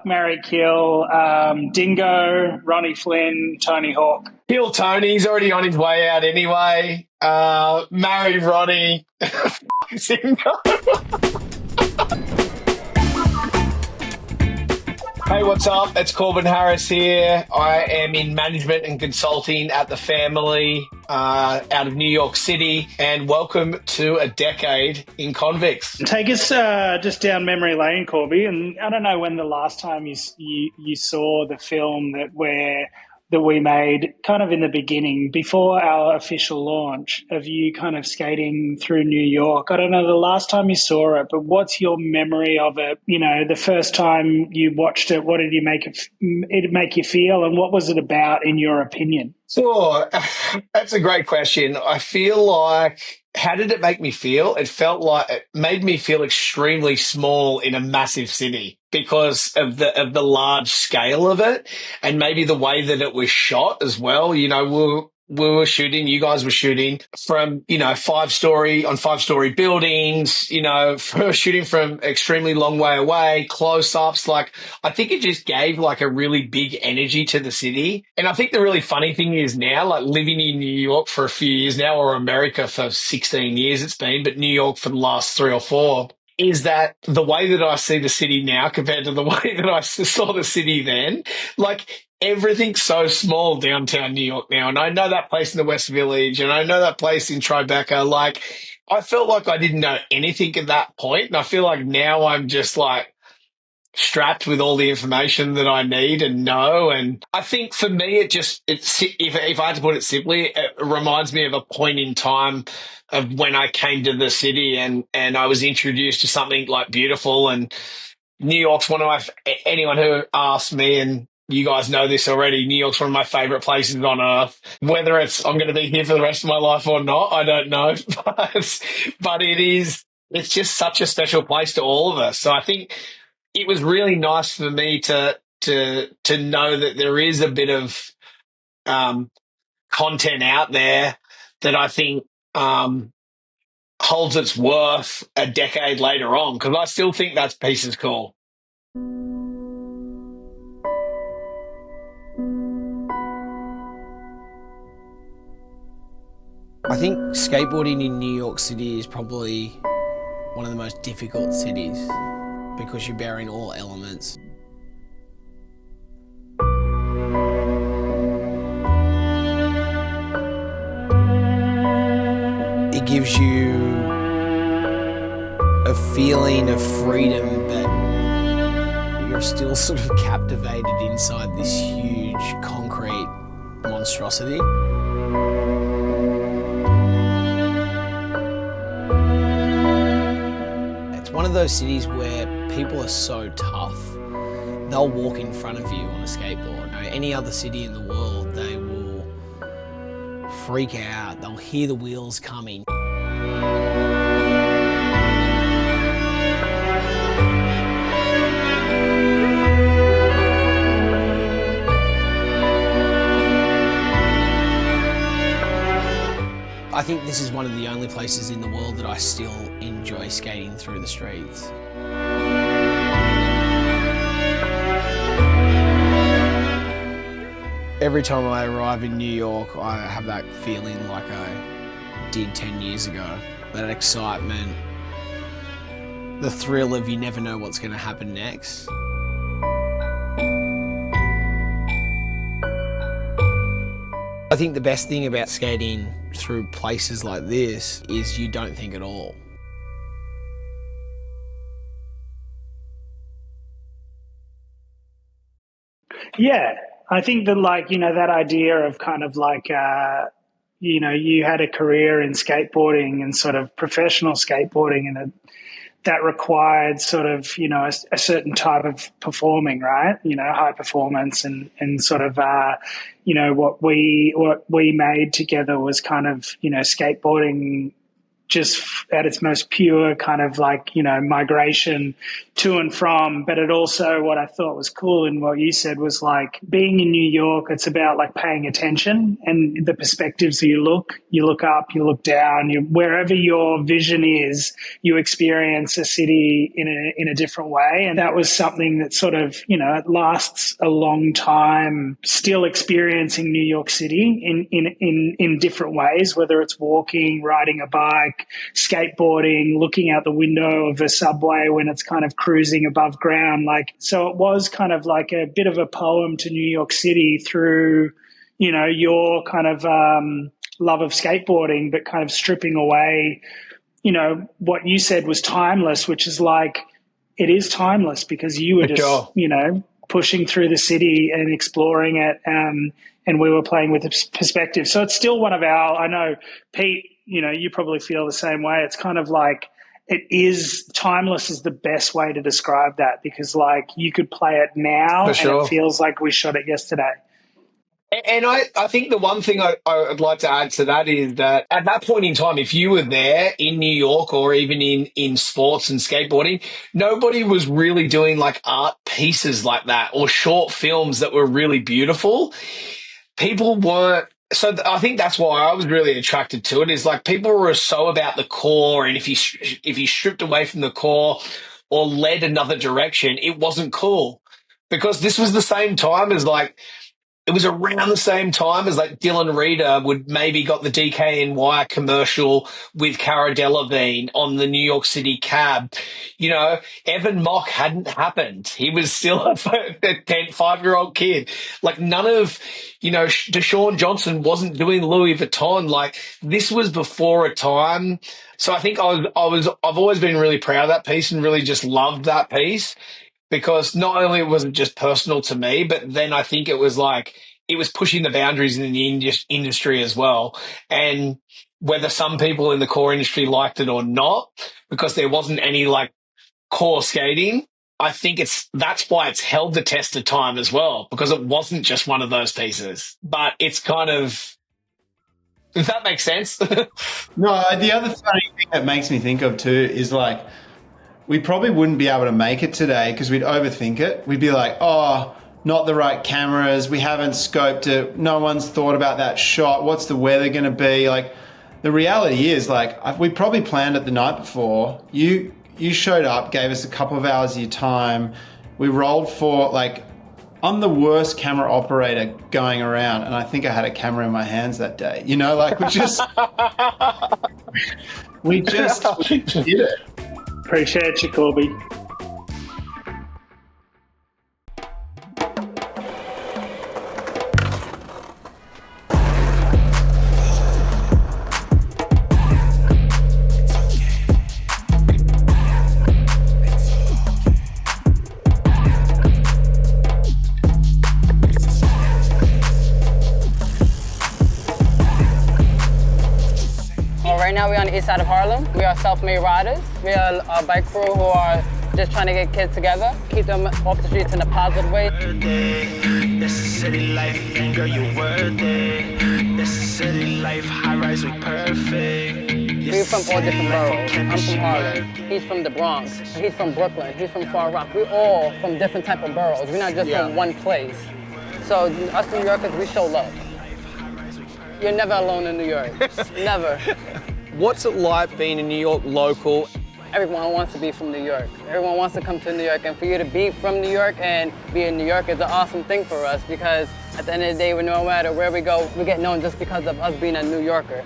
marry, kill, Dingo, Ronnie Flynn, Tony Hawk. Kill Tony. He's already on his way out anyway. Marry Ronnie. Hey, what's up? It's Corbin Harris here. I am in management and consulting at the Familie out of New York City, and welcome to a decade in Convicts. Take us just down memory lane, Corby, and I don't know when the last time you saw the film that we made kind of in the beginning, before our official launch of you kind of skating through New York. I don't know the last time you saw it, but what's your memory of it? You know, the first time you watched it, what did it make you feel, and what was it about in your opinion? Sure. That's a great question. I feel like, how did it make me feel? It felt like it made me feel extremely small in a massive city because of the large scale of it, and maybe the way that it was shot as well. You know, you guys were shooting from, five-story buildings, shooting from extremely long way away, close-ups. Like, I think it just gave like a really big energy to the city. And I think the really funny thing is now, like living in New York for a few years now, or America for 16 years it's been, but New York for the last 3 or 4, is that the way that I see the city now compared to the way that I saw the city then, like, everything's so small downtown New York now. And I know that place in the West Village, and I know that place in Tribeca. Like, I felt like I didn't know anything at that point. And I feel like now I'm just like strapped with all the information that I need and know. And I think for me, if I had to put it simply, it reminds me of a point in time of when I came to the city and I was introduced to something like beautiful. And New York's anyone who asks me, and you guys know this already, New York's one of my favorite places on earth. Whether I'm going to be here for the rest of my life or not, I don't know. But it's just such a special place to all of us. So I think it was really nice for me to know that there is a bit of content out there that I think holds its worth a decade later on, because I still think that piece is cool. I think skateboarding in New York City is probably one of the most difficult cities because you're bearing all elements. It gives you a feeling of freedom, but you're still sort of captivated inside this huge concrete monstrosity. One of those cities where people are so tough, they'll walk in front of you on a skateboard. Any other city in the world, they will freak out. They'll hear the wheels coming. I think this is one of the only places in the world that I still enjoy skating through the streets. Every time I arrive in New York, I have that feeling like I did 10 years ago. That excitement, the thrill of you never know what's going to happen next. I think the best thing about skating through places like this is you don't think at all. Yeah, I think that, like, that idea of kind of like, you had a career in skateboarding and sort of professional skateboarding, and that required sort of, a certain type of performing, right? High performance and sort of, what we made together was kind of, skateboarding just at its most pure kind of like, migration to and from. But it also, what I thought was cool in what you said was like being in New York, it's about like paying attention and the perspectives you look up, you look down, wherever your vision is, you experience a city in a different way. And that was something that sort of, it lasts a long time, still experiencing New York City in different ways, whether it's walking, riding a bike, skateboarding, looking out the window of a subway when it's kind of cruising above ground. Like, so it was kind of like a bit of a poem to New York City through, your kind of love of skateboarding, but kind of stripping away, what you said was timeless, which is like, it is timeless because you were just, pushing through the city and exploring it. And we were playing with the perspective. So it's still one of I know, Pete, you probably feel the same way. It's kind of like, it is timeless is the best way to describe that, because like you could play it now and it feels like we shot it yesterday. And I think the one thing I would like to add to that is that at that point in time, if you were there in New York or even in sports and skateboarding, nobody was really doing like art pieces like that or short films that were really beautiful. People weren't. So I think that's why I was really attracted to it, is like people were so about the core, and if you stripped away from the core or led another direction, it wasn't cool. Because this was the same time as like, it was around the same time as like Dylan Reader would maybe got the DKNY commercial with Cara Delevingne on the New York City cab. Evan Mock hadn't happened. He was still a 5-year-old kid. Like none of, Deshaun Johnson wasn't doing Louis Vuitton. Like this was before a time. So I think I've always been really proud of that piece and really just loved that piece. Because not only was it just personal to me, but then I think it was like, it was pushing the boundaries in the industry as well. And whether some people in the core industry liked it or not, because there wasn't any like core skating, I think that's why it's held the test of time as well, because it wasn't just one of those pieces. But it's kind of, if that makes sense. No, the other funny thing that makes me think of too is like, we probably wouldn't be able to make it today because we'd overthink it. We'd be like, oh, not the right cameras. We haven't scoped it. No one's thought about that shot. What's the weather going to be? Like, the reality is, like, we probably planned it the night before. You showed up, gave us a couple of hours of your time. We rolled for, like, I'm the worst camera operator going around, and I think I had a camera in my hands that day. Like, we just did it. Appreciate you, Corby. Right now we're on the east side of Harlem. We are self-made riders. We are a bike crew who are just trying to get kids together, keep them off the streets in a positive way. This is city life, and girl, you worth it. This is city life, high rise, we perfect. We're from all different boroughs. I'm from Harlem. He's from the Bronx. He's from Brooklyn. He's from Far Rock. We're all from different type of boroughs. We're not just from one place. So us New Yorkers, we show love. You're never alone in New York. Never. What's it like being a New York local? Everyone wants to be from New York. Everyone wants to come to New York, and for you to be from New York and be in New York is an awesome thing for us, because at the end of the day, no matter where we go, we get known just because of us being a New Yorker.